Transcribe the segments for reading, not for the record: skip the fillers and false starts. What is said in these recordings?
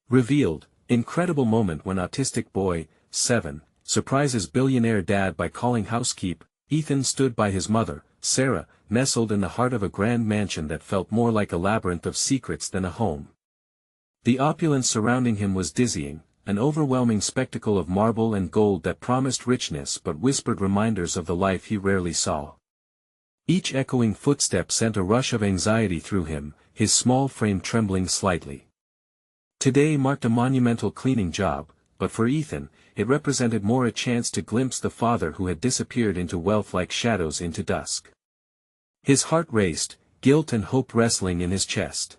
Revealed, incredible moment when autistic boy, 7, surprises billionaire dad by calling Housekeep. Ethan stood by his mother, Sarah, nestled in the heart of a grand mansion that felt more like a labyrinth of secrets than a home. The opulence surrounding him was dizzying, an overwhelming spectacle of marble and gold that promised richness but whispered reminders of the life he rarely saw. Each echoing footstep sent a rush of anxiety through him, his small frame trembling slightly. Today marked a monumental cleaning job, but for Ethan, it represented more a chance to glimpse the father who had disappeared into wealth like shadows into dusk. His heart raced, guilt and hope wrestling in his chest.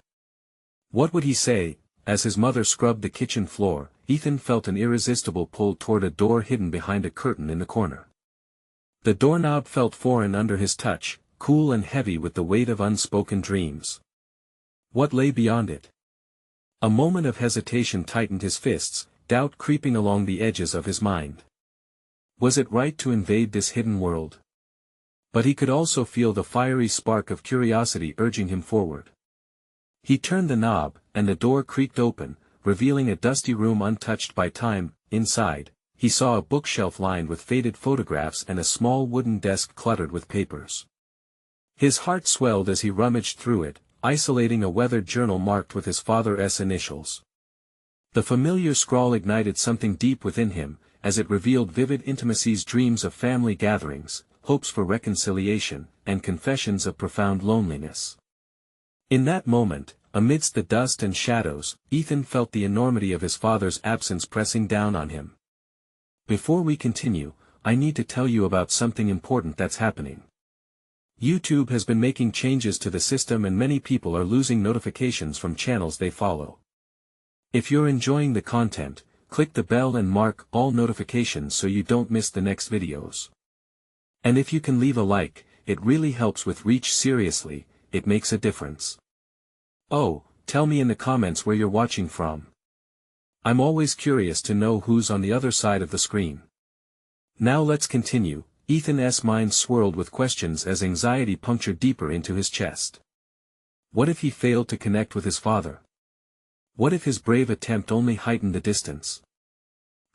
What would he say? As his mother scrubbed the kitchen floor, Ethan felt an irresistible pull toward a door hidden behind a curtain in the corner. The doorknob felt foreign under his touch, cool and heavy with the weight of unspoken dreams. What lay beyond it? A moment of hesitation tightened his fists, doubt creeping along the edges of his mind. Was it right to invade this hidden world? But he could also feel the fiery spark of curiosity urging him forward. He turned the knob, and the door creaked open, revealing a dusty room untouched by time. Inside, he saw a bookshelf lined with faded photographs and a small wooden desk cluttered with papers. His heart swelled as he rummaged through it, isolating a weathered journal marked with his father's initials. The familiar scrawl ignited something deep within him, as it revealed vivid intimacies, dreams of family gatherings, hopes for reconciliation, and confessions of profound loneliness. In that moment, amidst the dust and shadows, Ethan felt the enormity of his father's absence pressing down on him. Before we continue, I need to tell you about something important that's happening. YouTube has been making changes to the system and many people are losing notifications from channels they follow. If you're enjoying the content, click the bell and mark all notifications so you don't miss the next videos. And if you can leave a like, it really helps with reach. Seriously, it makes a difference. Oh, tell me in the comments where you're watching from. I'm always curious to know who's on the other side of the screen. Now let's continue. Ethan's mind swirled with questions as anxiety punctured deeper into his chest. What if he failed to connect with his father? What if his brave attempt only heightened the distance?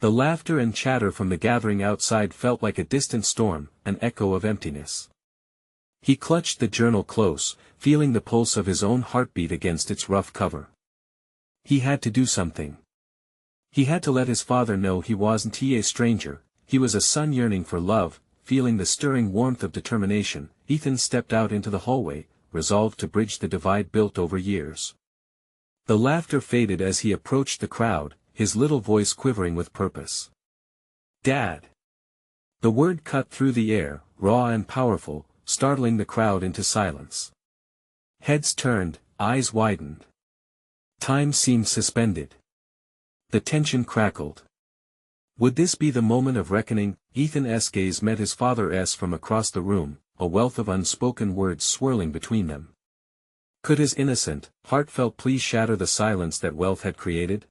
The laughter and chatter from the gathering outside felt like a distant storm, an echo of emptiness. He clutched the journal close, feeling the pulse of his own heartbeat against its rough cover. He had to do something. He had to let his father know he wasn't a stranger. He was a son yearning for love. Feeling the stirring warmth of determination, Ethan stepped out into the hallway, resolved to bridge the divide built over years. The laughter faded as he approached the crowd, his little voice quivering with purpose. "Dad!" The word cut through the air, raw and powerful, startling the crowd into silence. Heads turned, eyes widened. Time seemed suspended. The tension crackled. Would this be the moment of reckoning? Ethan's gaze met his father's from across the room, a wealth of unspoken words swirling between them. Could his innocent, heartfelt plea shatter the silence that wealth had created?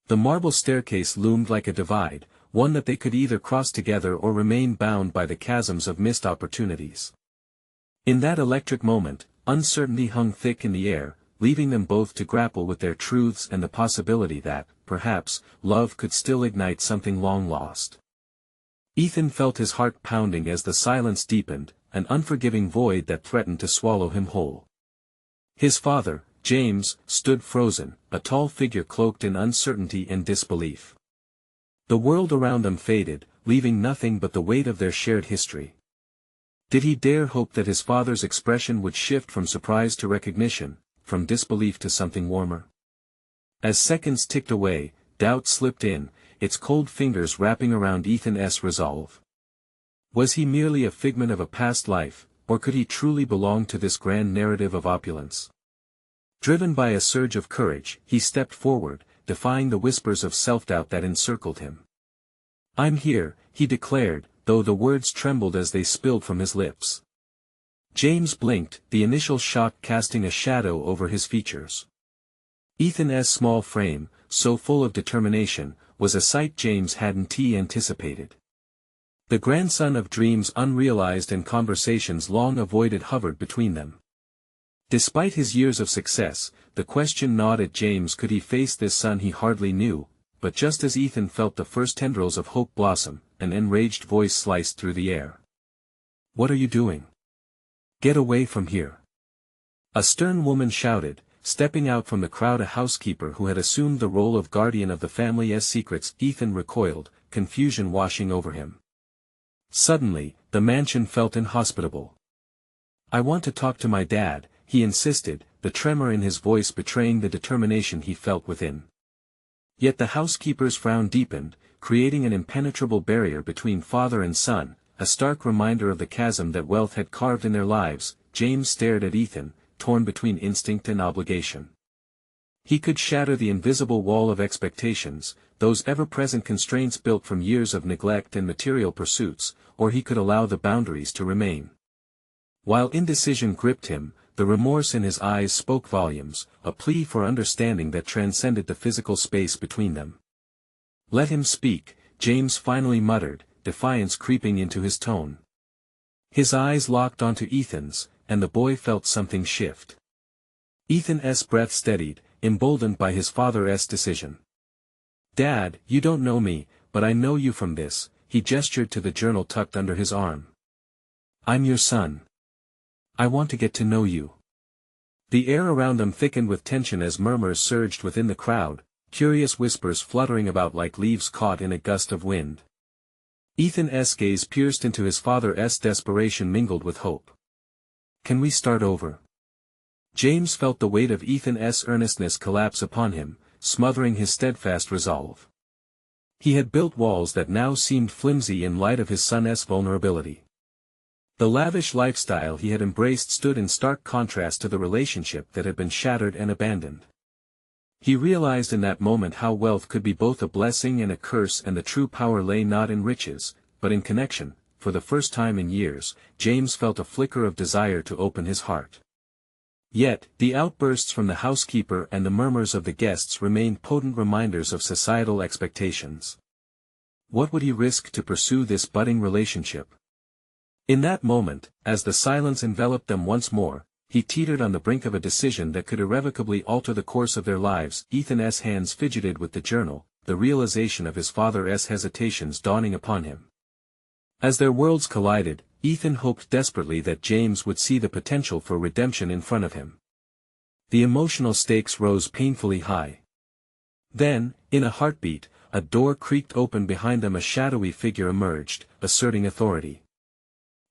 The marble staircase loomed like a divide, one that they could either cross together or remain bound by the chasms of missed opportunities. In that electric moment, uncertainty hung thick in the air, leaving them both to grapple with their truths and the possibility that, perhaps, love could still ignite something long lost. Ethan felt his heart pounding as the silence deepened, an unforgiving void that threatened to swallow him whole. His father, James, stood frozen, a tall figure cloaked in uncertainty and disbelief. The world around them faded, leaving nothing but the weight of their shared history. Did he dare hope that his father's expression would shift from surprise to recognition, from disbelief to something warmer? As seconds ticked away, doubt slipped in, its cold fingers wrapping around Ethan's resolve. Was he merely a figment of a past life, or could he truly belong to this grand narrative of opulence? Driven by a surge of courage, he stepped forward, defying the whispers of self-doubt that encircled him. "I'm here," he declared, though the words trembled as they spilled from his lips. James blinked, the initial shock casting a shadow over his features. Ethan's small frame, so full of determination, was a sight James hadn't anticipated. The grandson of dreams unrealized and conversations long avoided hovered between them. Despite his years of success, the question gnawed at James: could he face this son he hardly knew? But just as Ethan felt the first tendrils of hope blossom, an enraged voice sliced through the air. "What are you doing? Get away from here!" A stern woman shouted, stepping out from the crowd, a housekeeper who had assumed the role of guardian of the family's secrets. Ethan recoiled, confusion washing over him. Suddenly, the mansion felt inhospitable. "I want to talk to my dad," he insisted, the tremor in his voice betraying the determination he felt within. Yet the housekeeper's frown deepened, creating an impenetrable barrier between father and son, a stark reminder of the chasm that wealth had carved in their lives. James stared at Ethan, torn between instinct and obligation. He could shatter the invisible wall of expectations, those ever-present constraints built from years of neglect and material pursuits, or he could allow the boundaries to remain. While indecision gripped him, the remorse in his eyes spoke volumes, a plea for understanding that transcended the physical space between them. "Let him speak," James finally muttered, defiance creeping into his tone. His eyes locked onto Ethan's, and the boy felt something shift. Ethan's breath steadied, emboldened by his father's decision. "Dad, you don't know me, but I know you from this," he gestured to the journal tucked under his arm. "I'm your son. I want to get to know you." The air around them thickened with tension as murmurs surged within the crowd, curious whispers fluttering about like leaves caught in a gust of wind. Ethan's gaze pierced into his father's desperation mingled with hope. "Can we start over?" James felt the weight of Ethan's earnestness collapse upon him, smothering his steadfast resolve. He had built walls that now seemed flimsy in light of his son's vulnerability. The lavish lifestyle he had embraced stood in stark contrast to the relationship that had been shattered and abandoned. He realized in that moment how wealth could be both a blessing and a curse, and the true power lay not in riches, but in connection. For the first time in years, James felt a flicker of desire to open his heart. Yet, the outbursts from the housekeeper and the murmurs of the guests remained potent reminders of societal expectations. What would he risk to pursue this budding relationship? In that moment, as the silence enveloped them once more, he teetered on the brink of a decision that could irrevocably alter the course of their lives. Ethan's hands fidgeted with the journal, the realization of his father's hesitations dawning upon him. As their worlds collided, Ethan hoped desperately that James would see the potential for redemption in front of him. The emotional stakes rose painfully high. Then, in a heartbeat, a door creaked open behind them. A shadowy figure emerged, asserting authority.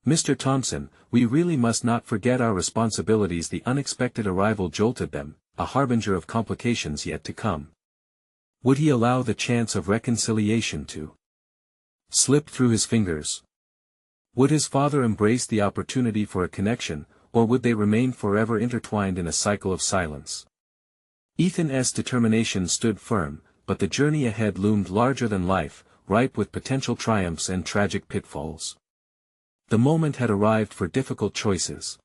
"Mr. Thompson, we really must not forget our responsibilities." The unexpected arrival jolted them, a harbinger of complications yet to come. Would he allow the chance of reconciliation to slip through his fingers? Would his father embrace the opportunity for a connection, or would they remain forever intertwined in a cycle of silence? Ethan's determination stood firm, but the journey ahead loomed larger than life, ripe with potential triumphs and tragic pitfalls. The moment had arrived for difficult choices.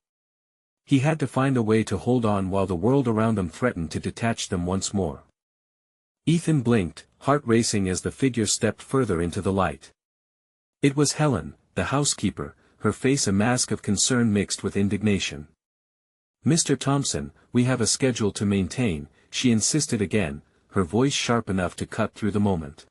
He had to find a way to hold on while the world around them threatened to detach them once more. Ethan blinked, heart racing as the figure stepped further into the light. It was Helen, the housekeeper, her face a mask of concern mixed with indignation. "Mr. Thompson, we have a schedule to maintain," she insisted again, her voice sharp enough to cut through the moment.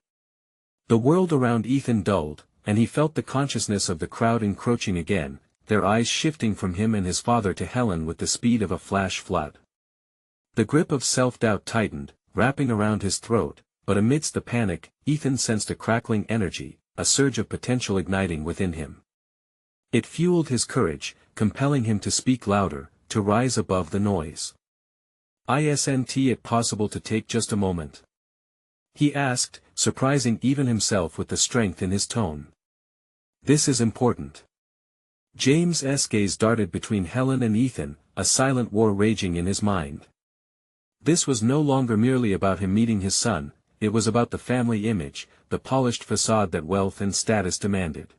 The world around Ethan dulled, and he felt the consciousness of the crowd encroaching again, their eyes shifting from him and his father to Helen with the speed of a flash flood. The grip of self-doubt tightened, wrapping around his throat, but amidst the panic, Ethan sensed a crackling energy, a surge of potential igniting within him. It fueled his courage, compelling him to speak louder, to rise above the noise. "Isn't it possible to take just a moment?" he asked, surprising even himself with the strength in his tone. "This is important." James's gaze darted between Helen and Ethan, a silent war raging in his mind. This was no longer merely about him meeting his son, it was about the family image, the polished facade that wealth and status demanded.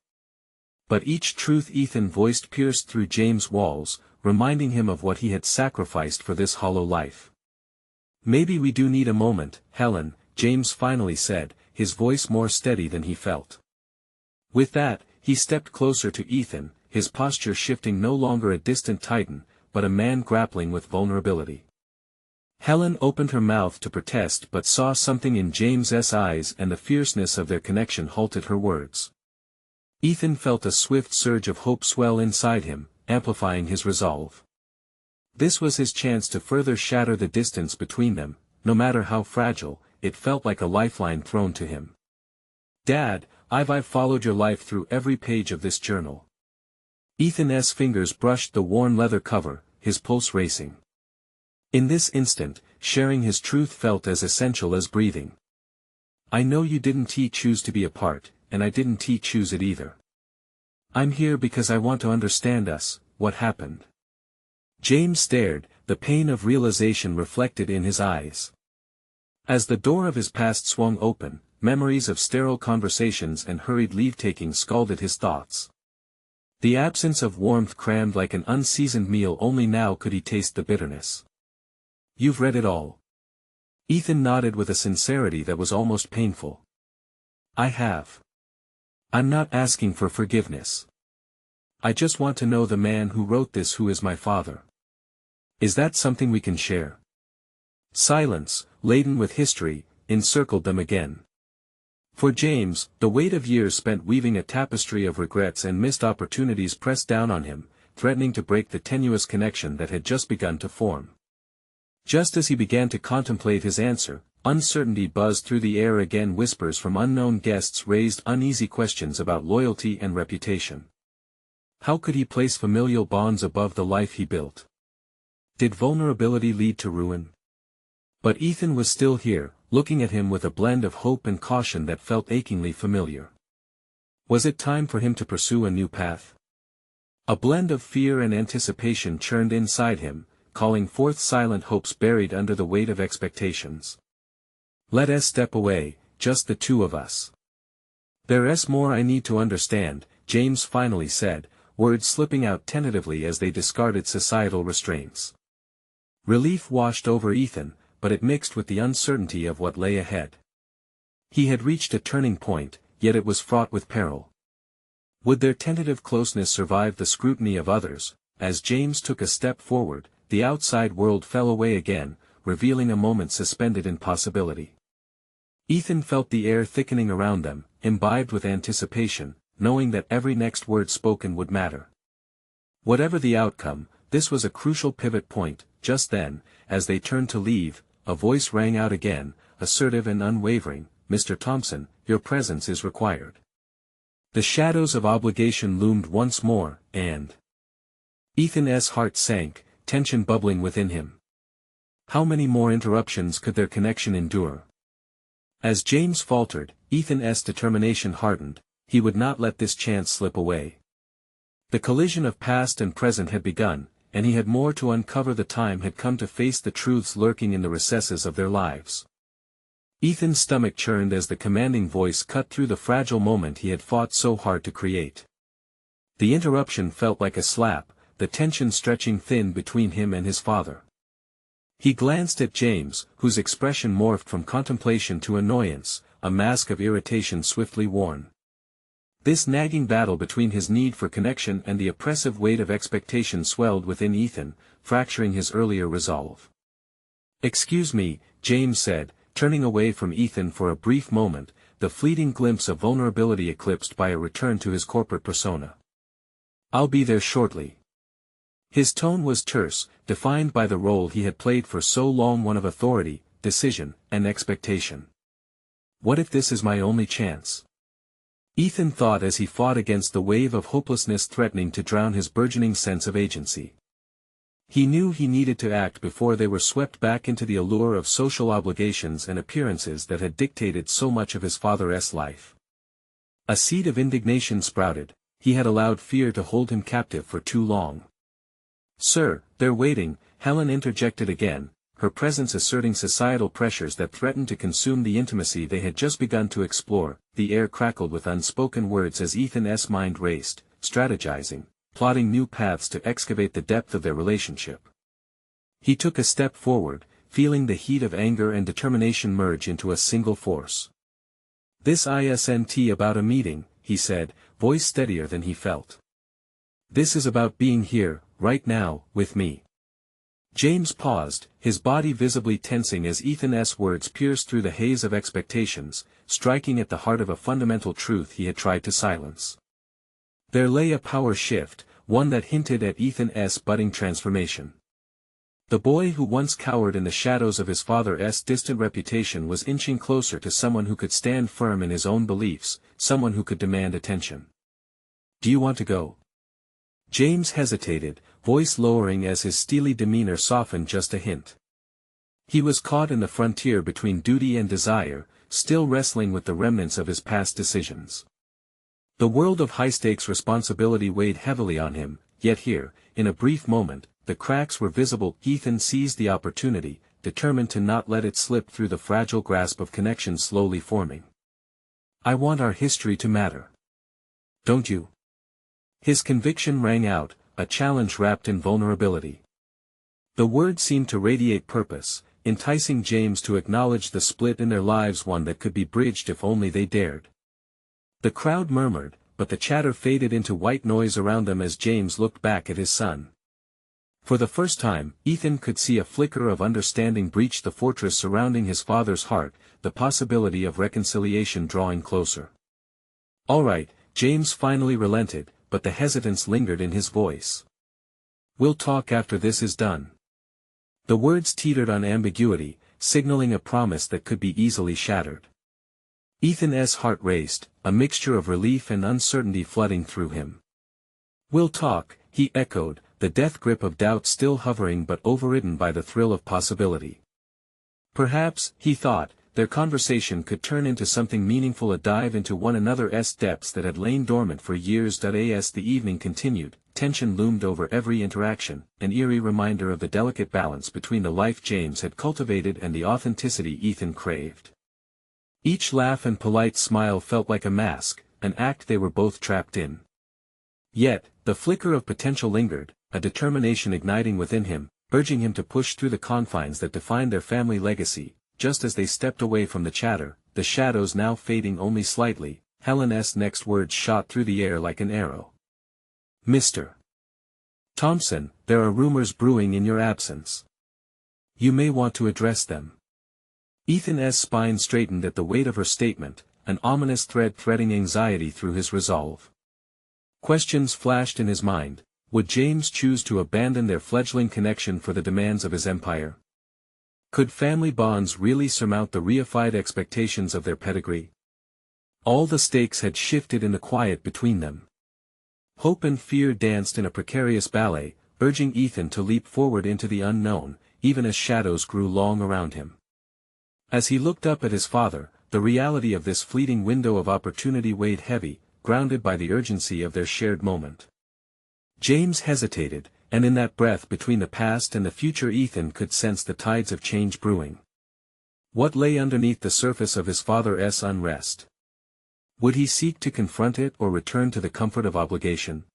But each truth Ethan voiced pierced through James' walls, reminding him of what he had sacrificed for this hollow life. "Maybe we do need a moment, Helen," James finally said, his voice more steady than he felt. With that, he stepped closer to Ethan, his posture shifting, no longer a distant titan, but a man grappling with vulnerability. Helen opened her mouth to protest but saw something in James's eyes and the fierceness of their connection halted her words. Ethan felt a swift surge of hope swell inside him, amplifying his resolve. This was his chance to further shatter the distance between them, no matter how fragile. It felt like a lifeline thrown to him. "Dad, I've followed your life through every page of this journal." Ethan's fingers brushed the worn leather cover, his pulse racing. In this instant, sharing his truth felt as essential as breathing. "I know you didn't choose to be apart, and I didn't choose it either. I'm here because I want to understand us, what happened." James stared, the pain of realization reflected in his eyes. As the door of his past swung open, memories of sterile conversations and hurried leave-taking scalded his thoughts. The absence of warmth crammed like an unseasoned meal, only now could he taste the bitterness. "You've read it all?" Ethan nodded with a sincerity that was almost painful. "I have. I'm not asking for forgiveness. I just want to know the man who wrote this, who is my father. Is that something we can share?" Silence, laden with history, encircled them again. For James, the weight of years spent weaving a tapestry of regrets and missed opportunities pressed down on him, threatening to break the tenuous connection that had just begun to form. Just as he began to contemplate his answer, uncertainty buzzed through the air again. Whispers from unknown guests raised uneasy questions about loyalty and reputation. How could he place familial bonds above the life he built? Did vulnerability lead to ruin? But Ethan was still here, looking at him with a blend of hope and caution that felt achingly familiar. Was it time for him to pursue a new path? A blend of fear and anticipation churned inside him, calling forth silent hopes buried under the weight of expectations. "Let us step away, just the two of us. There's more I need to understand," James finally said, words slipping out tentatively as they discarded societal restraints. Relief washed over Ethan, but it mixed with the uncertainty of what lay ahead. He had reached a turning point, yet it was fraught with peril. Would their tentative closeness survive the scrutiny of others? As James took a step forward, the outside world fell away again, revealing a moment suspended in possibility. Ethan felt the air thickening around them, imbibed with anticipation, knowing that every next word spoken would matter. Whatever the outcome, this was a crucial pivot point. Just then, as they turned to leave, a voice rang out again, assertive and unwavering, "Mr. Thompson, your presence is required." The shadows of obligation loomed once more, and Ethan's heart sank, tension bubbling within him. How many more interruptions could their connection endure? As James faltered, Ethan's determination hardened. He would not let this chance slip away. The collision of past and present had begun, and he had more to uncover. The time had come to face the truths lurking in the recesses of their lives. Ethan's stomach churned as the commanding voice cut through the fragile moment he had fought so hard to create. The interruption felt like a slap, the tension stretching thin between him and his father. He glanced at James, whose expression morphed from contemplation to annoyance, a mask of irritation swiftly worn. This nagging battle between his need for connection and the oppressive weight of expectation swelled within Ethan, fracturing his earlier resolve. "Excuse me," James said, turning away from Ethan for a brief moment, the fleeting glimpse of vulnerability eclipsed by a return to his corporate persona. "I'll be there shortly." His tone was terse, defined by the role he had played for so long, one of authority, decision, and expectation. What if this is my only chance? Ethan thought as he fought against the wave of hopelessness threatening to drown his burgeoning sense of agency. He knew he needed to act before they were swept back into the allure of social obligations and appearances that had dictated so much of his father's life. A seed of indignation sprouted. He had allowed fear to hold him captive for too long. "Sir, they're waiting," Helen interjected again, her presence asserting societal pressures that threatened to consume the intimacy they had just begun to explore. The air crackled with unspoken words as Ethan's mind raced, strategizing, plotting new paths to excavate the depth of their relationship. He took a step forward, feeling the heat of anger and determination merge into a single force. "This isn't about a meeting," he said, voice steadier than he felt. "This is about being here, right now, with me." James paused, his body visibly tensing as Ethan's words pierced through the haze of expectations, striking at the heart of a fundamental truth he had tried to silence. There lay a power shift, one that hinted at Ethan's budding transformation. The boy who once cowered in the shadows of his father's distant reputation was inching closer to someone who could stand firm in his own beliefs, someone who could demand attention. "Do you want to go?" James hesitated, voice lowering as his steely demeanor softened just a hint. He was caught in the frontier between duty and desire, still wrestling with the remnants of his past decisions. The world of high-stakes responsibility weighed heavily on him, yet here, in a brief moment, the cracks were visible. Ethan seized the opportunity, determined to not let it slip through the fragile grasp of connection slowly forming. "I want our history to matter. Don't you?" His conviction rang out, a challenge wrapped in vulnerability. The words seemed to radiate purpose, enticing James to acknowledge the split in their lives, one that could be bridged if only they dared. The crowd murmured, but the chatter faded into white noise around them as James looked back at his son. For the first time, Ethan could see a flicker of understanding breach the fortress surrounding his father's heart, the possibility of reconciliation drawing closer. "All right," James finally relented, but the hesitance lingered in his voice. "We'll talk after this is done." The words teetered on ambiguity, signaling a promise that could be easily shattered. Ethan's heart raced, a mixture of relief and uncertainty flooding through him. "We'll talk," he echoed, the death grip of doubt still hovering but overridden by the thrill of possibility. Perhaps, he thought, their conversation could turn into something meaningful, a dive into one another's depths that had lain dormant for years. As the evening continued, tension loomed over every interaction, an eerie reminder of the delicate balance between the life James had cultivated and the authenticity Ethan craved. Each laugh and polite smile felt like a mask, an act they were both trapped in. Yet, the flicker of potential lingered, a determination igniting within him, urging him to push through the confines that defined their family legacy. Just as they stepped away from the chatter, the shadows now fading only slightly, Helen's next words shot through the air like an arrow. "Mr. Thompson, there are rumors brewing in your absence. You may want to address them." Ethan's spine straightened at the weight of her statement, an ominous thread threading anxiety through his resolve. Questions flashed in his mind. Would James choose to abandon their fledgling connection for the demands of his empire? Could family bonds really surmount the reified expectations of their pedigree? All the stakes had shifted in the quiet between them. Hope and fear danced in a precarious ballet, urging Ethan to leap forward into the unknown, even as shadows grew long around him. As he looked up at his father, the reality of this fleeting window of opportunity weighed heavy, grounded by the urgency of their shared moment. James hesitated, and in that breath between the past and the future Ethan could sense the tides of change brewing. What lay underneath the surface of his father's unrest? Would he seek to confront it or return to the comfort of obligation?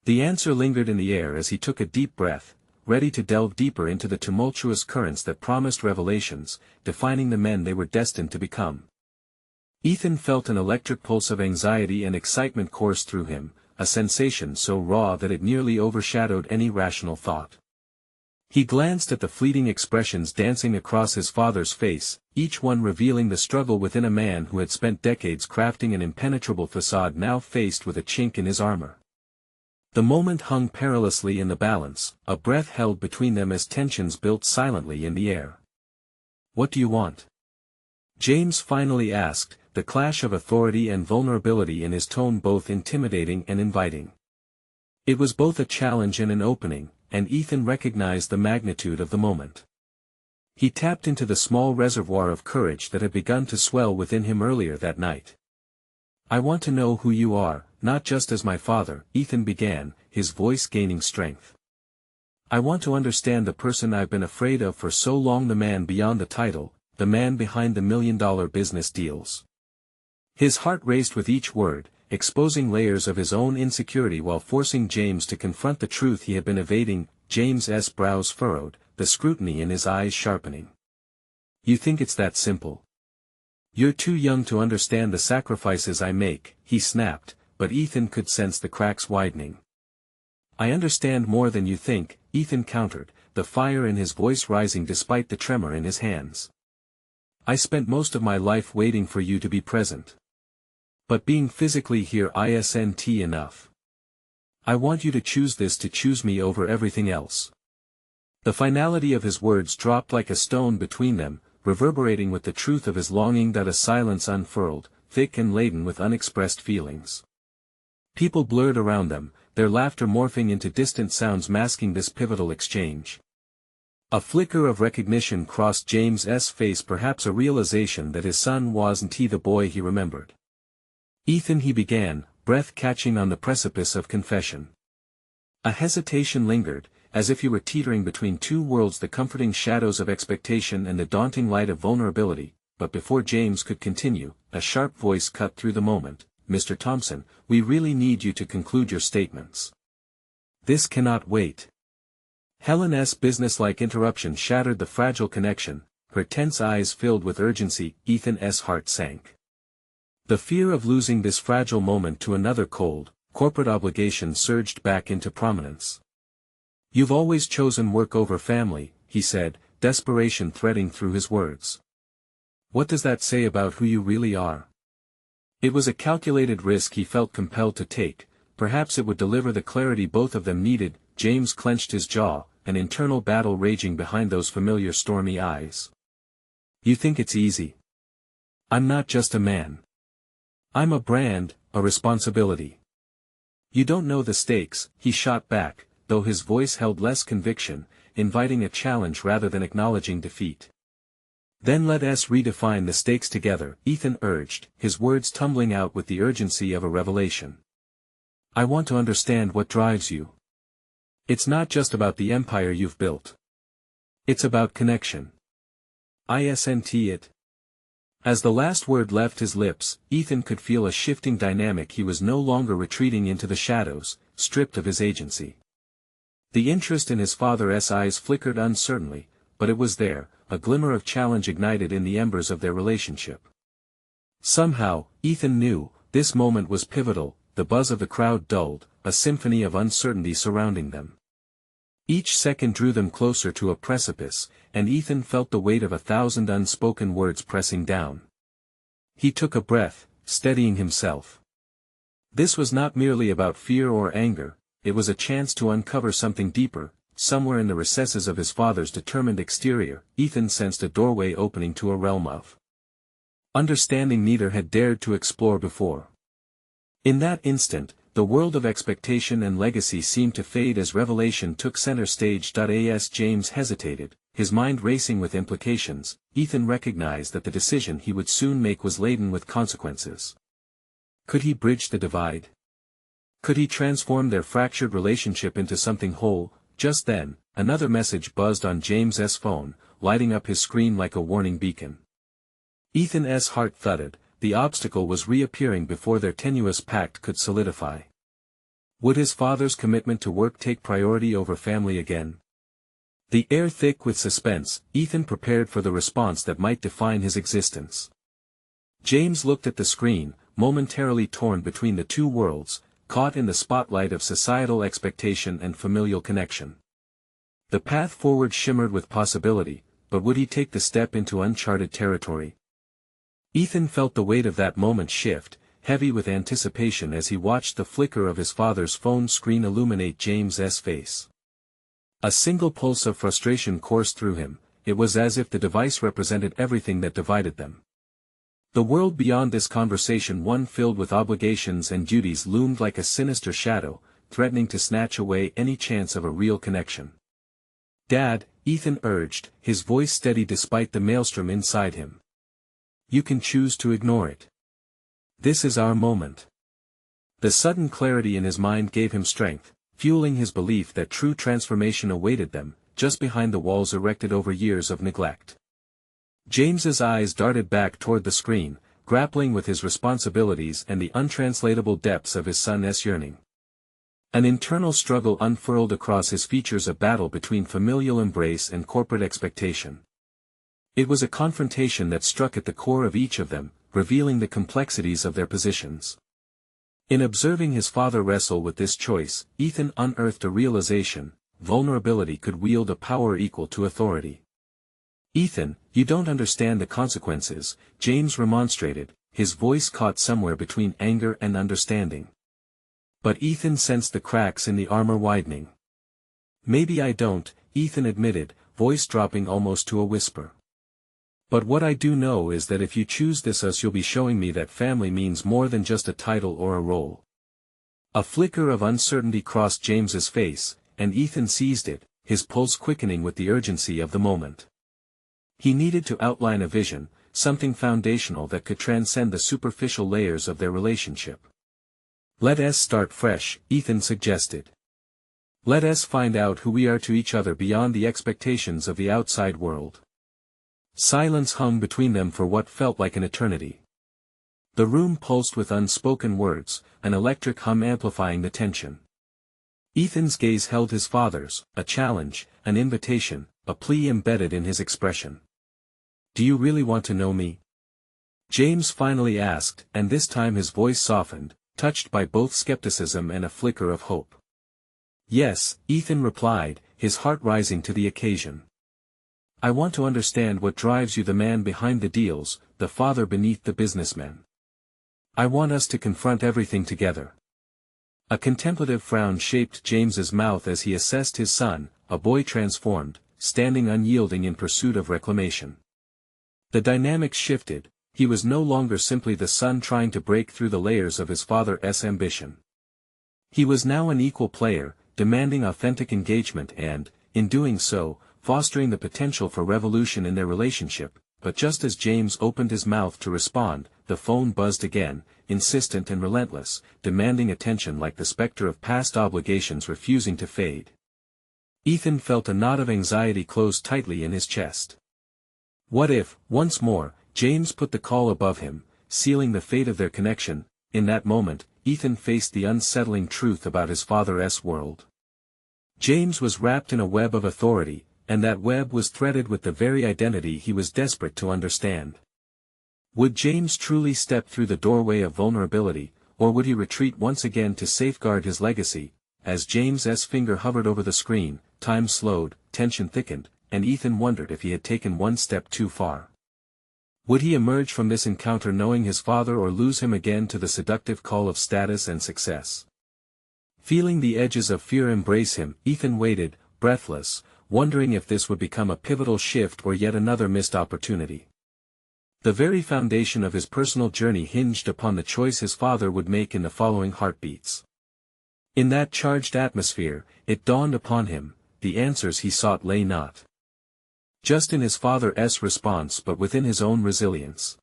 The answer lingered in the air as he took a deep breath, ready to delve deeper into the tumultuous currents that promised revelations, defining the men they were destined to become. Ethan felt an electric pulse of anxiety and excitement course through him, a sensation so raw that it nearly overshadowed any rational thought. He glanced at the fleeting expressions dancing across his father's face, each one revealing the struggle within a man who had spent decades crafting an impenetrable facade now faced with a chink in his armor. The moment hung perilously in the balance, a breath held between them as tensions built silently in the air. "What do you want?" James finally asked, the clash of authority and vulnerability in his tone both intimidating and inviting. It was both a challenge and an opening, and Ethan recognized the magnitude of the moment. He tapped into the small reservoir of courage that had begun to swell within him earlier that night. "I want to know who you are, not just as my father," Ethan began, his voice gaining strength. "I want to understand the person I've been afraid of for so long, the man beyond the title, the man behind the million-dollar business deals." His heart raced with each word, exposing layers of his own insecurity while forcing James to confront the truth he had been evading. James's brows furrowed, the scrutiny in his eyes sharpening. "You think it's that simple? You're too young to understand the sacrifices I make," he snapped, but Ethan could sense the cracks widening. "I understand more than you think," Ethan countered, the fire in his voice rising despite the tremor in his hands. I spent most of my life waiting for you to be present. But being physically here isn't enough. I want you to choose me over everything else. The finality of his words dropped like a stone between them, reverberating with the truth of his longing. A silence unfurled, thick and laden with unexpressed feelings. People blurred around them, their laughter morphing into distant sounds masking this pivotal exchange. A flicker of recognition crossed James's face, perhaps a realization that his son wasn't the boy he remembered. Ethan, he began, breath catching on the precipice of confession. A hesitation lingered, as if he were teetering between two worlds, the comforting shadows of expectation and the daunting light of vulnerability, but before James could continue, a sharp voice cut through the moment. Mr. Thompson, we really need you to conclude your statements. This cannot wait. Helen's businesslike interruption shattered the fragile connection, her tense eyes filled with urgency. Ethan's heart sank. The fear of losing this fragile moment to another cold, corporate obligation surged back into prominence. You've always chosen work over family, he said, desperation threading through his words. What does that say about who you really are? It was a calculated risk he felt compelled to take. Perhaps it would deliver the clarity both of them needed. James clenched his jaw, an internal battle raging behind those familiar stormy eyes. You think it's easy? I'm not just a man. I'm a brand, a responsibility. You don't know the stakes, he shot back, though his voice held less conviction, inviting a challenge rather than acknowledging defeat. Then let us redefine the stakes together, Ethan urged, his words tumbling out with the urgency of a revelation. I want to understand what drives you. It's not just about the empire you've built. It's about connection. Isn't it? As the last word left his lips, Ethan could feel a shifting dynamic. He was no longer retreating into the shadows, stripped of his agency. The interest in his father's eyes flickered uncertainly, but it was there, a glimmer of challenge ignited in the embers of their relationship. Somehow, Ethan knew, this moment was pivotal. The buzz of the crowd dulled, a symphony of uncertainty surrounding them. Each second drew them closer to a precipice, and Ethan felt the weight of 1,000 unspoken words pressing down. He took a breath, steadying himself. This was not merely about fear or anger, it was a chance to uncover something deeper. Somewhere in the recesses of his father's determined exterior, Ethan sensed a doorway opening to a realm of understanding neither had dared to explore before. In that instant, the world of expectation and legacy seemed to fade as revelation took center stage. As James hesitated, his mind racing with implications, Ethan recognized that the decision he would soon make was laden with consequences. Could he bridge the divide? Could he transform their fractured relationship into something whole? Just then, another message buzzed on James's phone, lighting up his screen like a warning beacon. Ethan's heart thudded. The obstacle was reappearing before their tenuous pact could solidify. Would his father's commitment to work take priority over family again? The air thick with suspense, Ethan prepared for the response that might define his existence. James looked at the screen, momentarily torn between the two worlds, caught in the spotlight of societal expectation and familial connection. The path forward shimmered with possibility, but would he take the step into uncharted territory? Ethan felt the weight of that moment shift, heavy with anticipation as he watched the flicker of his father's phone screen illuminate James's face. A single pulse of frustration coursed through him. It was as if the device represented everything that divided them. The world beyond this conversation, one filled with obligations and duties, loomed like a sinister shadow, threatening to snatch away any chance of a real connection. Dad, Ethan urged, his voice steady despite the maelstrom inside him. You can choose to ignore it. This is our moment. The sudden clarity in his mind gave him strength, fueling his belief that true transformation awaited them, just behind the walls erected over years of neglect. James's eyes darted back toward the screen, grappling with his responsibilities and the untranslatable depths of his son's yearning. An internal struggle unfurled across his features, a battle between familial embrace and corporate expectation. It was a confrontation that struck at the core of each of them, revealing the complexities of their positions. In observing his father wrestle with this choice, Ethan unearthed a realization: vulnerability could wield a power equal to authority. "Ethan, you don't understand the consequences," James remonstrated, his voice caught somewhere between anger and understanding. But Ethan sensed the cracks in the armor widening. "Maybe I don't," Ethan admitted, voice dropping almost to a whisper. "But what I do know is that if you choose this us you'll be showing me that family means more than just a title or a role." A flicker of uncertainty crossed James's face, and Ethan seized it, his pulse quickening with the urgency of the moment. He needed to outline a vision, something foundational that could transcend the superficial layers of their relationship. "Let us start fresh," Ethan suggested. "Let us find out who we are to each other beyond the expectations of the outside world." Silence hung between them for what felt like an eternity. The room pulsed with unspoken words, an electric hum amplifying the tension. Ethan's gaze held his father's, a challenge, an invitation, a plea embedded in his expression. "Do you really want to know me?" James finally asked, and this time his voice softened, touched by both skepticism and a flicker of hope. "Yes," Ethan replied, his heart rising to the occasion. "I want to understand what drives you, the man behind the deals, the father beneath the businessmen. I want us to confront everything together." A contemplative frown shaped James's mouth as he assessed his son, a boy transformed, standing unyielding in pursuit of reclamation. The dynamics shifted, he was no longer simply the son trying to break through the layers of his father's ambition. He was now an equal player, demanding authentic engagement and, in doing so, fostering the potential for revolution in their relationship. But just as James opened his mouth to respond, the phone buzzed again, insistent and relentless, demanding attention like the specter of past obligations refusing to fade. Ethan felt a knot of anxiety close tightly in his chest. What if, once more, James put the call above him, sealing the fate of their connection? In that moment, Ethan faced the unsettling truth about his father's world. James was wrapped in a web of authority, and that web was threaded with the very identity he was desperate to understand. Would James truly step through the doorway of vulnerability, or would he retreat once again to safeguard his legacy? As James's finger hovered over the screen, time slowed, tension thickened, and Ethan wondered if he had taken one step too far. Would he emerge from this encounter knowing his father, or lose him again to the seductive call of status and success? Feeling the edges of fear embrace him, Ethan waited, breathless, wondering if this would become a pivotal shift or yet another missed opportunity. The very foundation of his personal journey hinged upon the choice his father would make in the following heartbeats. In that charged atmosphere, it dawned upon him, the answers he sought lay not just in his father's response but within his own resilience.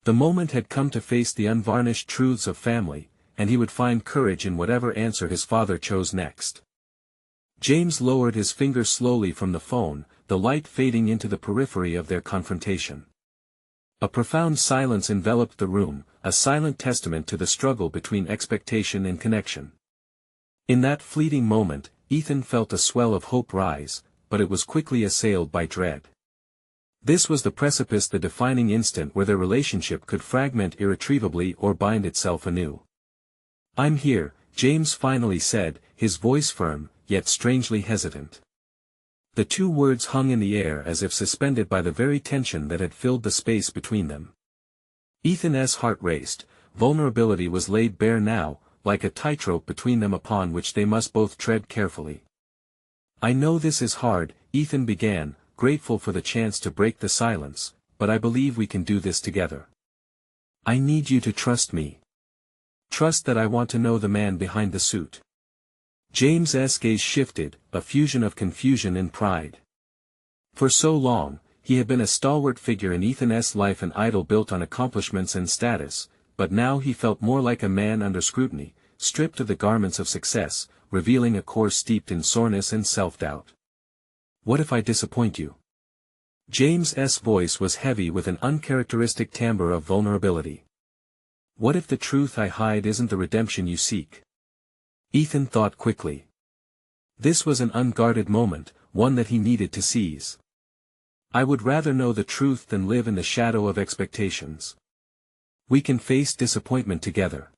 The moment had come to face the unvarnished truths of family, and he would find courage in whatever answer his father chose next. James lowered his finger slowly from the phone, the light fading into the periphery of their confrontation. A profound silence enveloped the room, a silent testament to the struggle between expectation and connection. In that fleeting moment, Ethan felt a swell of hope rise, but it was quickly assailed by dread. This was the precipice, the defining instant where their relationship could fragment irretrievably or bind itself anew. "I'm here," James finally said, his voice firm, yet strangely hesitant. The two words hung in the air as if suspended by the very tension that had filled the space between them. Ethan's heart raced, vulnerability was laid bare now, like a tightrope between them upon which they must both tread carefully. "I know this is hard," Ethan began, grateful for the chance to break the silence, "but I believe we can do this together. I need you to trust me. Trust that I want to know the man behind the suit." James's gaze shifted, a fusion of confusion and pride. For so long, he had been a stalwart figure in Ethan's life, an idol built on accomplishments and status, but now he felt more like a man under scrutiny, stripped of the garments of success, revealing a core steeped in soreness and self-doubt. "What if I disappoint you?" James's voice was heavy with an uncharacteristic timbre of vulnerability. "What if the truth I hide isn't the redemption you seek?" Ethan thought quickly. This was an unguarded moment, one that he needed to seize. "I would rather know the truth than live in the shadow of expectations. We can face disappointment together."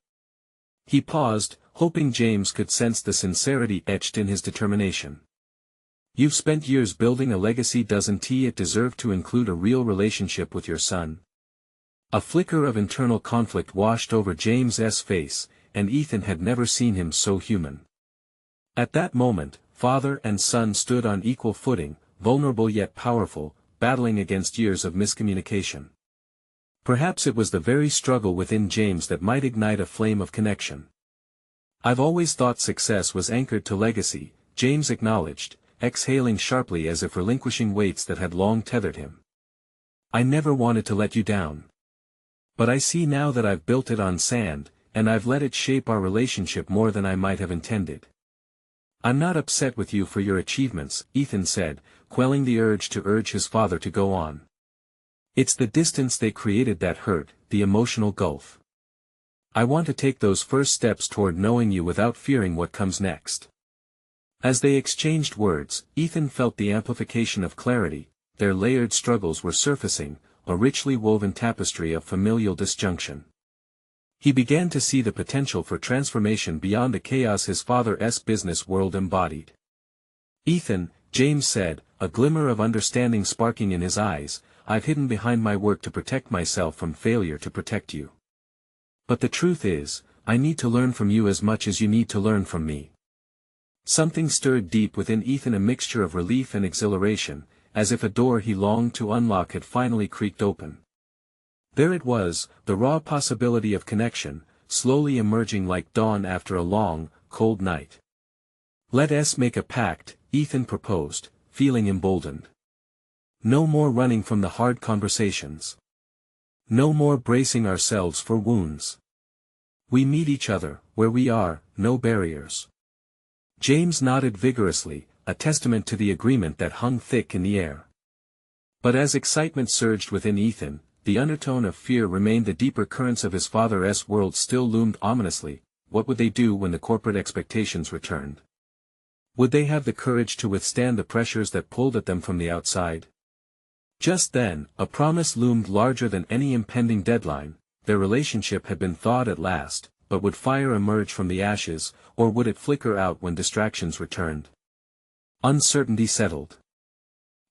He paused, hoping James could sense the sincerity etched in his determination. You've spent years building a legacy, doesn't it deserve to include a real relationship with your son? A flicker of internal conflict washed over James's face, and Ethan had never seen him so human. At that moment, father and son stood on equal footing, vulnerable yet powerful, battling against years of miscommunication. Perhaps it was the very struggle within James that might ignite a flame of connection. I've always thought success was anchored to legacy, James acknowledged, exhaling sharply as if relinquishing weights that had long tethered him. I never wanted to let you down. But I see now that I've built it on sand, and I've let it shape our relationship more than I might have intended. I'm not upset with you for your achievements, Ethan said, quelling the urge to urge his father to go on. It's the distance they created that hurt, the emotional gulf. I want to take those first steps toward knowing you without fearing what comes next. As they exchanged words, Ethan felt the amplification of clarity. Their layered struggles were surfacing, a richly woven tapestry of familial disjunction. He began to see the potential for transformation beyond the chaos his father's business world embodied. Ethan, James said, a glimmer of understanding sparking in his eyes, I've hidden behind my work to protect myself from failure to protect you. But the truth is, I need to learn from you as much as you need to learn from me. Something stirred deep within Ethan, a mixture of relief and exhilaration, as if a door he longed to unlock had finally creaked open. There it was, the raw possibility of connection, slowly emerging like dawn after a long, cold night. Let us make a pact, Ethan proposed, feeling emboldened. No more running from the hard conversations. No more bracing ourselves for wounds. We meet each other, where we are, no barriers. James nodded vigorously, a testament to the agreement that hung thick in the air. But as excitement surged within Ethan, the undertone of fear remained. The deeper currents of his father's world still loomed ominously. What would they do when the corporate expectations returned? Would they have the courage to withstand the pressures that pulled at them from the outside? Just then, a promise loomed larger than any impending deadline. Their relationship had been thawed at last, but would fire emerge from the ashes, or would it flicker out when distractions returned? Uncertainty settled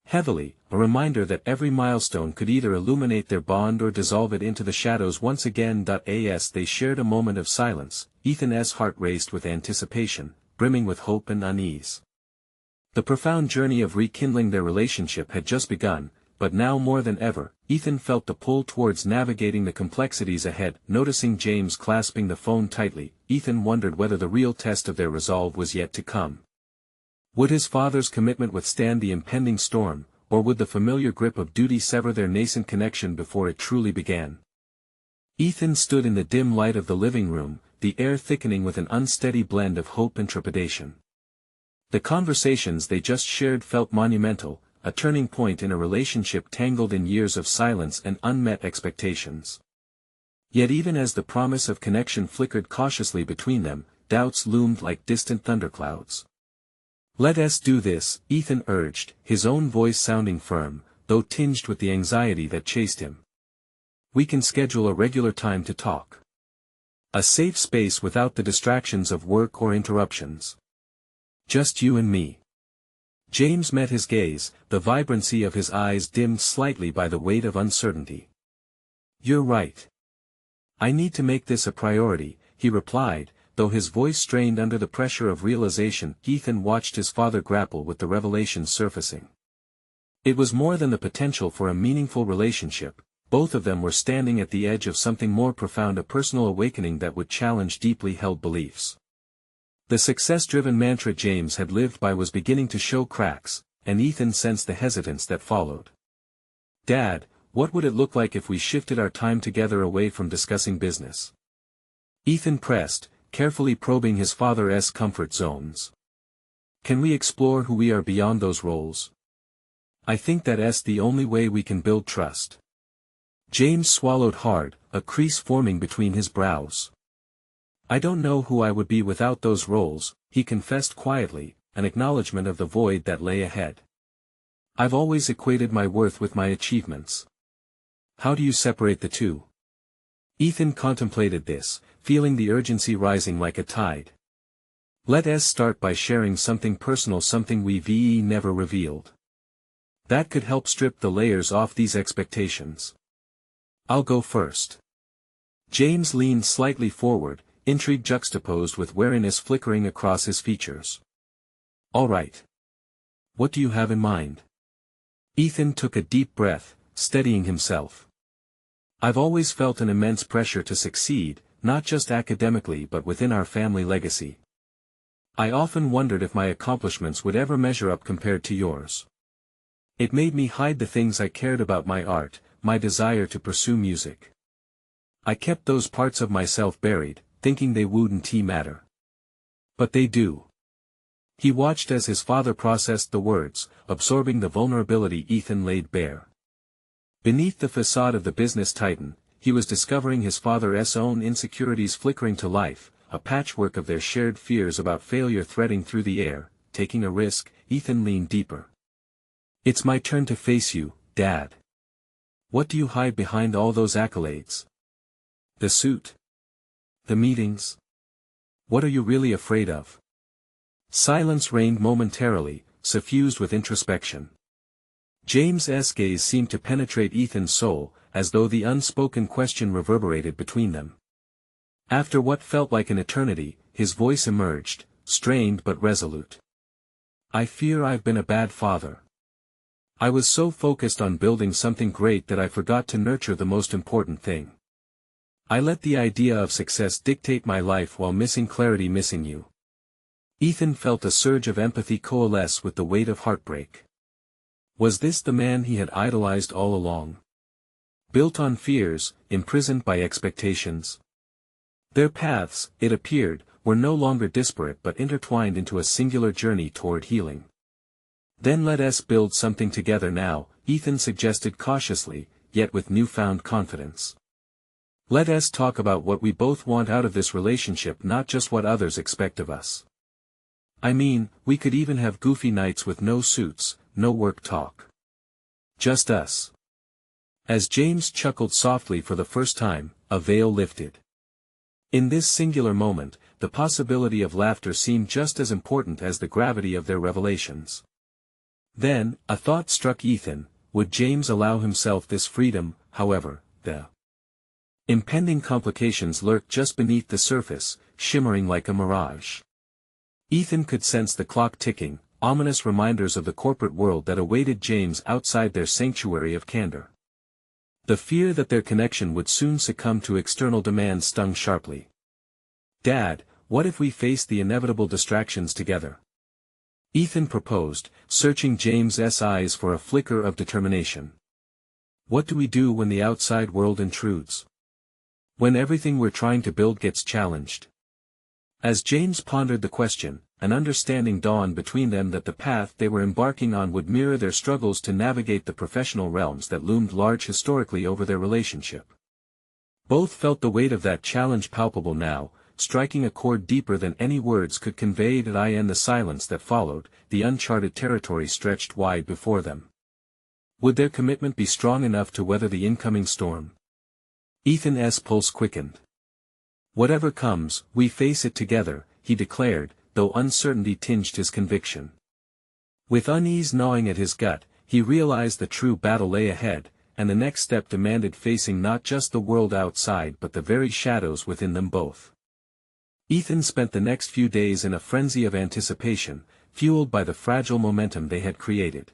heavily, a reminder that every milestone could either illuminate their bond or dissolve it into the shadows once again. As they shared a moment of silence, Ethan's heart raced with anticipation, brimming with hope and unease. The profound journey of rekindling their relationship had just begun, but now more than ever, Ethan felt the pull towards navigating the complexities ahead. Noticing James clasping the phone tightly, Ethan wondered whether the real test of their resolve was yet to come. Would his father's commitment withstand the impending storm, or would the familiar grip of duty sever their nascent connection before it truly began? Ethan stood in the dim light of the living room, the air thickening with an unsteady blend of hope and trepidation. The conversations they just shared felt monumental, a turning point in a relationship tangled in years of silence and unmet expectations. Yet even as the promise of connection flickered cautiously between them, doubts loomed like distant thunderclouds. Let us do this, Ethan urged, his own voice sounding firm, though tinged with the anxiety that chased him. We can schedule a regular time to talk. A safe space without the distractions of work or interruptions. Just you and me. James met his gaze, the vibrancy of his eyes dimmed slightly by the weight of uncertainty. You're right. I need to make this a priority, he replied, though his voice strained under the pressure of realization. Ethan watched his father grapple with the revelation surfacing. It was more than the potential for a meaningful relationship. Both of them were standing at the edge of something more profound, a personal awakening that would challenge deeply held beliefs. The success-driven mantra James had lived by was beginning to show cracks, and Ethan sensed the hesitance that followed. Dad, what would it look like if we shifted our time together away from discussing business? Ethan pressed, carefully probing his father's comfort zones. Can we explore who we are beyond those roles? I think that's the only way we can build trust. James swallowed hard, a crease forming between his brows. I don't know who I would be without those roles, he confessed quietly, an acknowledgement of the void that lay ahead. I've always equated my worth with my achievements. How do you separate the two? Ethan contemplated this, feeling the urgency rising like a tide. Let us start by sharing something personal, something we've never revealed. That could help strip the layers off these expectations. I'll go first. James leaned slightly forward, intrigue juxtaposed with wariness flickering across his features. All right. What do you have in mind? Ethan took a deep breath, steadying himself. I've always felt an immense pressure to succeed, not just academically but within our family legacy. I often wondered if my accomplishments would ever measure up compared to yours. It made me hide the things I cared about: my art, my desire to pursue music. I kept those parts of myself buried, thinking they wouldn't matter. But they do. He watched as his father processed the words, absorbing the vulnerability Ethan laid bare. Beneath the facade of the business titan, he was discovering his father's own insecurities flickering to life, a patchwork of their shared fears about failure threading through the air. Taking a risk, Ethan leaned deeper. It's my turn to face you, Dad. What do you hide behind all those accolades? The suit? The meetings? What are you really afraid of? Silence reigned momentarily, suffused with introspection. James's gaze seemed to penetrate Ethan's soul, as though the unspoken question reverberated between them. After what felt like an eternity, his voice emerged, strained but resolute. I fear I've been a bad father. I was so focused on building something great that I forgot to nurture the most important thing. I let the idea of success dictate my life while missing clarity, missing you. Ethan felt a surge of empathy coalesce with the weight of heartbreak. Was this the man he had idolized all along? Built on fears, imprisoned by expectations. Their paths, it appeared, were no longer disparate but intertwined into a singular journey toward healing. Then let us build something together now, Ethan suggested cautiously, yet with newfound confidence. Let us talk about what we both want out of this relationship, not just what others expect of us. I mean, we could even have goofy nights with no suits, no work talk. Just us. As James chuckled softly for the first time, a veil lifted. In this singular moment, the possibility of laughter seemed just as important as the gravity of their revelations. Then, a thought struck Ethan: would James allow himself this freedom? However, the impending complications lurked just beneath the surface, shimmering like a mirage. Ethan could sense the clock ticking, ominous reminders of the corporate world that awaited James outside their sanctuary of candor. The fear that their connection would soon succumb to external demands stung sharply. Dad, what if we face the inevitable distractions together? Ethan proposed, searching James's eyes for a flicker of determination. What do we do when the outside world intrudes? When everything we're trying to build gets challenged? As James pondered the question, an understanding dawned between them that the path they were embarking on would mirror their struggles to navigate the professional realms that loomed large historically over their relationship. Both felt the weight of that challenge palpable now, striking a chord deeper than any words could convey. In the silence that followed, the uncharted territory stretched wide before them. Would their commitment be strong enough to weather the incoming storm? Ethan's pulse quickened. Whatever comes, we face it together, he declared, though uncertainty tinged his conviction. With unease gnawing at his gut, he realized the true battle lay ahead, and the next step demanded facing not just the world outside but the very shadows within them both. Ethan spent the next few days in a frenzy of anticipation, fueled by the fragile momentum they had created.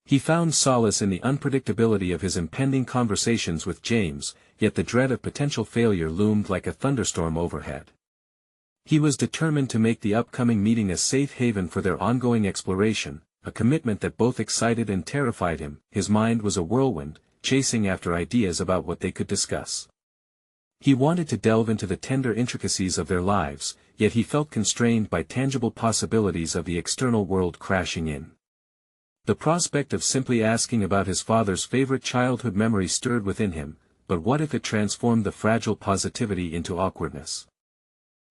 He found solace in the unpredictability of his impending conversations with James, yet the dread of potential failure loomed like a thunderstorm overhead. He was determined to make the upcoming meeting a safe haven for their ongoing exploration, a commitment that both excited and terrified him. His mind was a whirlwind, chasing after ideas about what they could discuss. He wanted to delve into the tender intricacies of their lives, yet he felt constrained by tangible possibilities of the external world crashing in. The prospect of simply asking about his father's favorite childhood memory stirred within him, but what if it transformed the fragile positivity into awkwardness?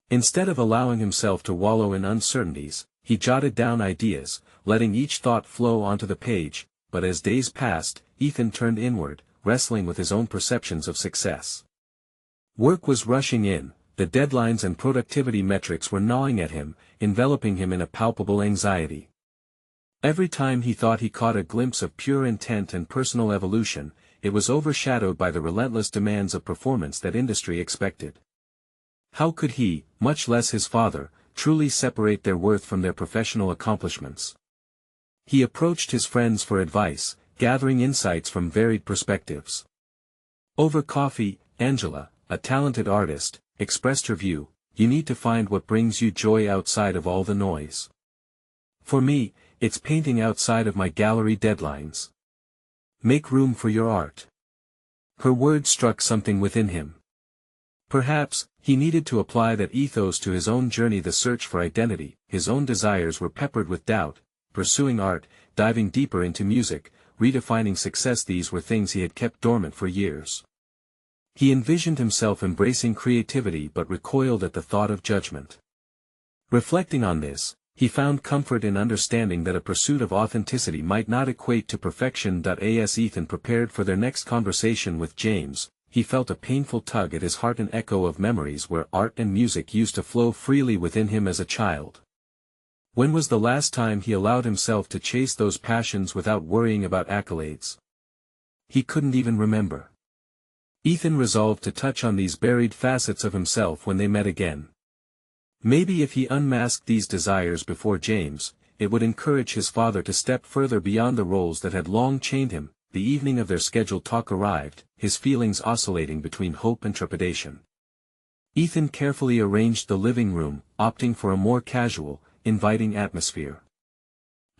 Instead of allowing himself to wallow in uncertainties, he jotted down ideas, letting each thought flow onto the page. But as days passed, Ethan turned inward, wrestling with his own perceptions of success. Work was rushing in, the deadlines and productivity metrics were gnawing at him, enveloping him in a palpable anxiety. Every time he thought he caught a glimpse of pure intent and personal evolution, it was overshadowed by the relentless demands of performance that industry expected. How could he, much less his father, truly separate their worth from their professional accomplishments? He approached his friends for advice, gathering insights from varied perspectives. Over coffee, Angela, a talented artist, expressed her view: "You need to find what brings you joy outside of all the noise. For me, it's painting outside of my gallery deadlines. Make room for your art." Her words struck something within him. Perhaps, he needed to apply that ethos to his own journey. The search for identity, his own desires were peppered with doubt. Pursuing art, diving deeper into music, redefining success, these were things he had kept dormant for years. He envisioned himself embracing creativity but recoiled at the thought of judgment. Reflecting on this, he found comfort in understanding that a pursuit of authenticity might not equate to perfection. As Ethan prepared for their next conversation with James, he felt a painful tug at his heart, an echo of memories where art and music used to flow freely within him as a child. When was the last time he allowed himself to chase those passions without worrying about accolades? He couldn't even remember. Ethan resolved to touch on these buried facets of himself when they met again. Maybe if he unmasked these desires before James, it would encourage his father to step further beyond the roles that had long chained him. The evening of their scheduled talk arrived, his feelings oscillating between hope and trepidation. Ethan carefully arranged the living room, opting for a more casual, inviting atmosphere.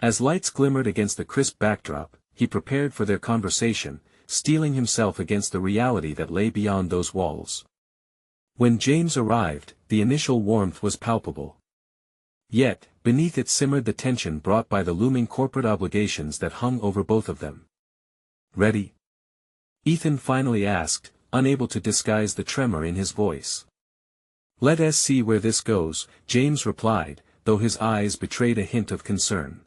As lights glimmered against the crisp backdrop, he prepared for their conversation, steeling himself against the reality that lay beyond those walls. When James arrived, the initial warmth was palpable. Yet, beneath it simmered the tension brought by the looming corporate obligations that hung over both of them. "Ready?" Ethan finally asked, unable to disguise the tremor in his voice. "Let us see where this goes," James replied, though his eyes betrayed a hint of concern.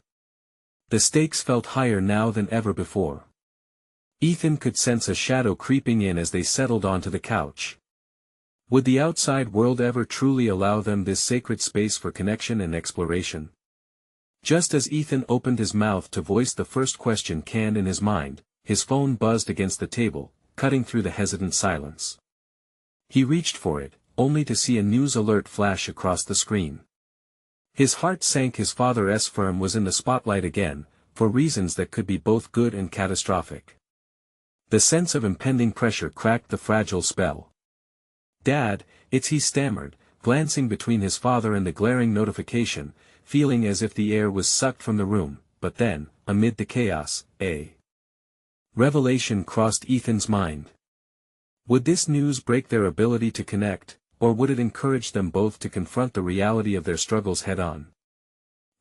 The stakes felt higher now than ever before. Ethan could sense a shadow creeping in as they settled onto the couch. Would the outside world ever truly allow them this sacred space for connection and exploration? Just as Ethan opened his mouth to voice the first question canned in his mind, his phone buzzed against the table, cutting through the hesitant silence. He reached for it, only to see a news alert flash across the screen. His heart sank. His father's firm was in the spotlight again, for reasons that could be both good and catastrophic. The sense of impending pressure cracked the fragile spell. "Dad, it's," he stammered, glancing between his father and the glaring notification, feeling as if the air was sucked from the room. But then, amid the chaos, a revelation crossed Ethan's mind. Would this news break their ability to connect, or would it encourage them both to confront the reality of their struggles head-on?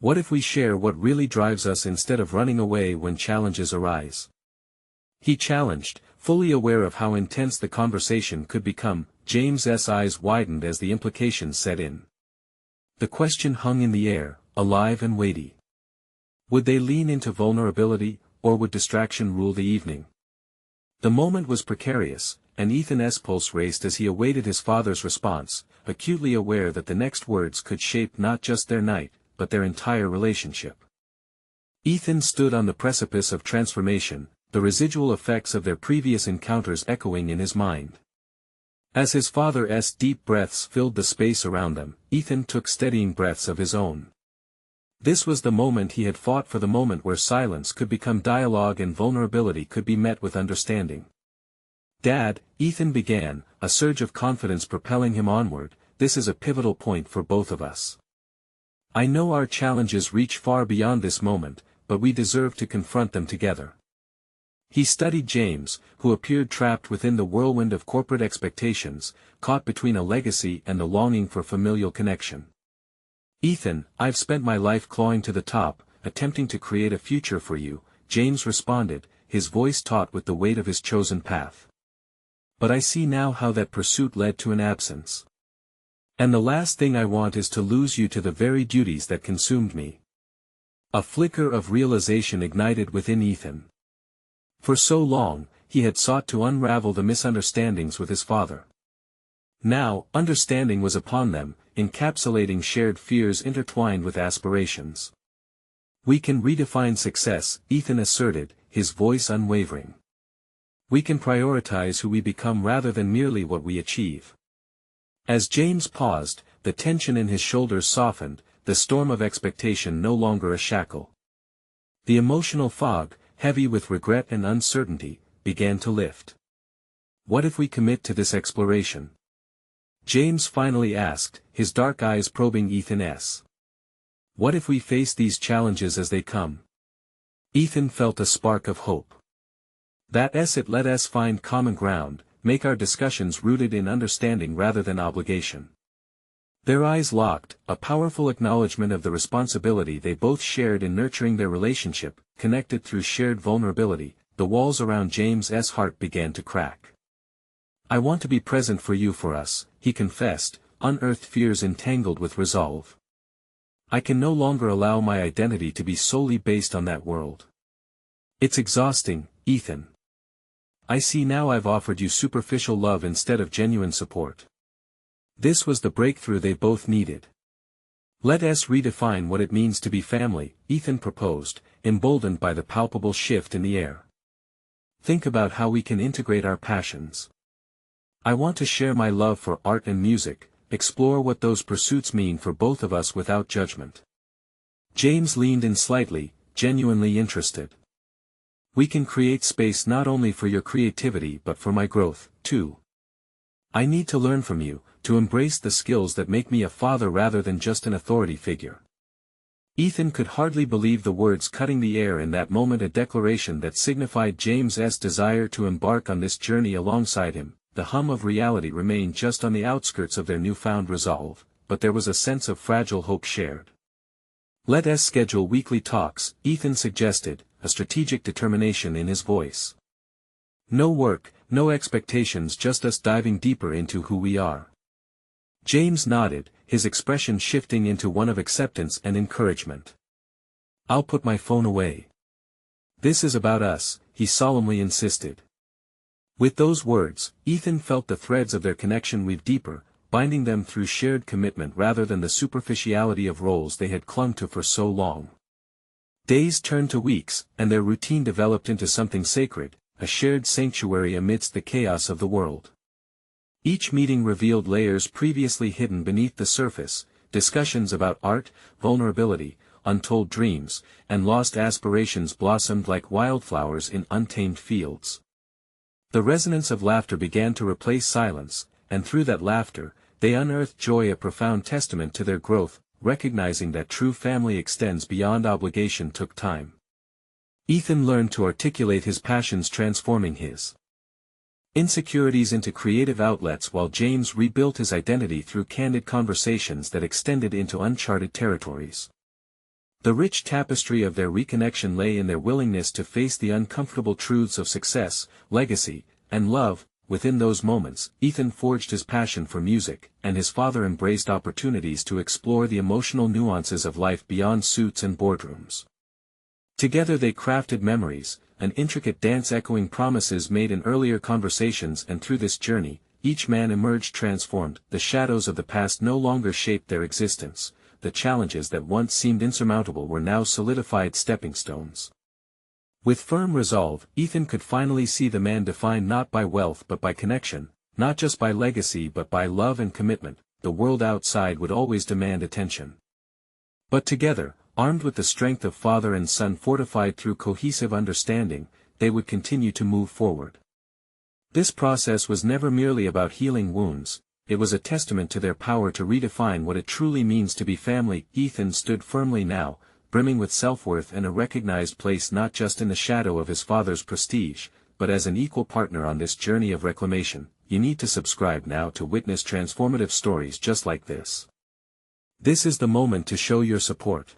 What if we share what really drives us instead of running away when challenges arise? He challenged, fully aware of how intense the conversation could become. James's eyes widened as the implications set in. The question hung in the air, alive and weighty. Would they lean into vulnerability, or would distraction rule the evening? The moment was precarious, and Ethan's pulse raced as he awaited his father's response, acutely aware that the next words could shape not just their night, but their entire relationship. Ethan stood on the precipice of transformation, the residual effects of their previous encounters echoing in his mind. As his father's deep breaths filled the space around them, Ethan took steadying breaths of his own. This was the moment he had fought for, the moment where silence could become dialogue and vulnerability could be met with understanding. "Dad," Ethan began, a surge of confidence propelling him onward, "this is a pivotal point for both of us. I know our challenges reach far beyond this moment, but we deserve to confront them together." He studied James, who appeared trapped within the whirlwind of corporate expectations, caught between a legacy and the longing for familial connection. "Ethan, I've spent my life clawing to the top, attempting to create a future for you," James responded, his voice taut with the weight of his chosen path. "But I see now how that pursuit led to an absence. And the last thing I want is to lose you to the very duties that consumed me." A flicker of realization ignited within Ethan. For so long, he had sought to unravel the misunderstandings with his father. Now, understanding was upon them, encapsulating shared fears intertwined with aspirations. "We can redefine success," Ethan asserted, his voice unwavering. "We can prioritize who we become rather than merely what we achieve." As James paused, the tension in his shoulders softened, the storm of expectation no longer a shackle. The emotional fog, heavy with regret and uncertainty, began to lift. "What if we commit to this exploration?" James finally asked, his dark eyes probing Ethan's. "What if we face these challenges as they come?" Ethan felt a spark of hope. Let us find common ground, make our discussions rooted in understanding rather than obligation." Their eyes locked, a powerful acknowledgement of the responsibility they both shared in nurturing their relationship, connected through shared vulnerability. The walls around James's heart began to crack. "I want to be present for you, for us," he confessed, unearthed fears entangled with resolve. "I can no longer allow my identity to be solely based on that world. It's exhausting, Ethan. I see now I've offered you superficial love instead of genuine support." This was the breakthrough they both needed. "Let us redefine what it means to be family," Ethan proposed, emboldened by the palpable shift in the air. "Think about how we can integrate our passions. I want to share my love for art and music, explore what those pursuits mean for both of us without judgment." James leaned in slightly, genuinely interested. "We can create space not only for your creativity but for my growth, too. I need to learn from you, to embrace the skills that make me a father rather than just an authority figure." Ethan could hardly believe the words cutting the air in that moment, a declaration that signified James's desire to embark on this journey alongside him. The hum of reality remained just on the outskirts of their newfound resolve, but there was a sense of fragile hope shared. "Let us schedule weekly talks," Ethan suggested, a strategic determination in his voice. "No work, no expectations, just us diving deeper into who we are." James nodded, his expression shifting into one of acceptance and encouragement. "I'll put my phone away. This is about us," he solemnly insisted. With those words, Ethan felt the threads of their connection weave deeper, binding them through shared commitment rather than the superficiality of roles they had clung to for so long. Days turned to weeks, and their routine developed into something sacred, a shared sanctuary amidst the chaos of the world. Each meeting revealed layers previously hidden beneath the surface, discussions about art, vulnerability, untold dreams, and lost aspirations blossomed like wildflowers in untamed fields. The resonance of laughter began to replace silence, and through that laughter, they unearthed joy, a profound testament to their growth, recognizing that true family extends beyond obligation. Took time. Ethan learned to articulate his passions, transforming his insecurities into creative outlets, while James rebuilt his identity through candid conversations that extended into uncharted territories. The rich tapestry of their reconnection lay in their willingness to face the uncomfortable truths of success, legacy, and love. Within those moments, Ethan forged his passion for music, and his father embraced opportunities to explore the emotional nuances of life beyond suits and boardrooms. Together they crafted memories, an intricate dance echoing promises made in earlier conversations, and through this journey, each man emerged transformed. The shadows of the past no longer shaped their existence. The challenges that once seemed insurmountable were now solidified stepping stones. With firm resolve, Ethan could finally see the man defined not by wealth but by connection, not just by legacy but by love and commitment. The world outside would always demand attention. But together, armed with the strength of father and son fortified through cohesive understanding, they would continue to move forward. This process was never merely about healing wounds. It was a testament to their power to redefine what it truly means to be family. Ethan stood firmly now, brimming with self-worth and a recognized place not just in the shadow of his father's prestige, but as an equal partner on this journey of reclamation. You need to subscribe now to witness transformative stories just like this. This is the moment to show your support.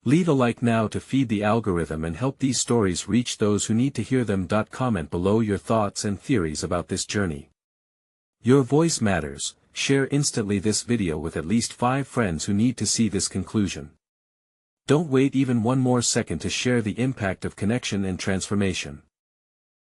Leave a like now to feed the algorithm and help these stories reach those who need to hear them. Comment below your thoughts and theories about this journey. Your voice matters. Share instantly this video with at least 5 friends who need to see this conclusion. Don't wait even one more second to share the impact of connection and transformation.